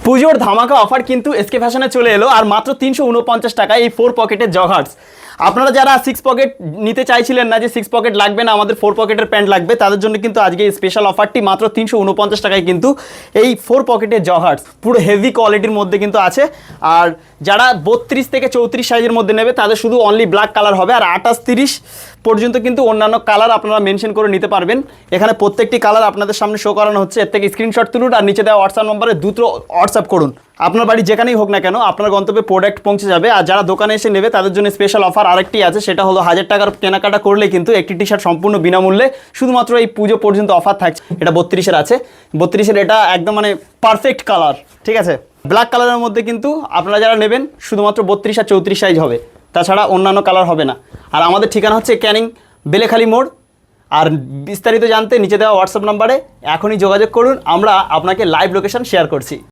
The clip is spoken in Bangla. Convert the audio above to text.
পুজোর ধামাকা অফার কিন্তু এসকে ফ্যাশনে চলে এলো, আর মাত্র 349 টাকায় এই 4 পকেটের জগার্স। আপনারা যারা 6 পকেট নিতে চাইছিলেন না, যে 6 পকেট লাগবে না, আমাদের 4 পকেটের প্যান্ট লাগবে, তাদের জন্য কিন্তু আজকে এই স্পেশাল অফারটি মাত্র 349 টাকায় কিন্তু এই 4 পকেটের জগার্স পুরো হেভি কোয়ালিটির মধ্যে কিন্তু আছে। আর যারা 32 থেকে 34 সাইজের মধ্যে নেবে তাদের শুধু অনলি ব্ল্যাক কালার হবে, আর 28-30 পর্যন্ত কিন্তু অন্যান্য কালার আপনারা মেনশন করে নিতে পারবেন। এখানে প্রত্যেকটি কালার আপনাদের সামনে শো করানো হচ্ছে, এর থেকে স্ক্রিনশট তুলুন আর নিচে দেওয়া হোয়াটসঅ্যাপ নম্বরে দ্রুত হোয়াটসঅ্যাপ করুন। আপনার বাড়ি যেখানেই হোক না কেন আপনার গন্তব্যে প্রোডাক্ট পৌঁছে যাবে। আর যারা দোকানে এসে নেবে তাদের জন্য স্পেশাল অফার আরেকটি আছে, সেটা হলো 1000 টাকার কেনাকাটা করলে কিন্তু একটি টি শার্ট সম্পূর্ণ বিনামূল্যে শুধুমাত্র এই পুজো পর্যন্ত অফার থাকছে। এটা 32-এর আছে, 32-এর এটা একদম মানে পারফেক্ট কালার, ঠিক আছে। ব্ল্যাক কালারের মধ্যে কিন্তু আপনারা যারা নেবেন শুধুমাত্র 32 আর 34 সাইজ হবে, তাছাড়া অন্যান্য কালার হবে না। আর আমাদের ঠিকানা হচ্ছে ক্যানিং বেলেখালি মোড়। আর বিস্তারিত জানতে নিচে দেওয়া হোয়াটসঅ্যাপ নাম্বারে এখনই যোগাযোগ করুন, আমরা আপনাকে লাইভ লোকেশন শেয়ার করছি।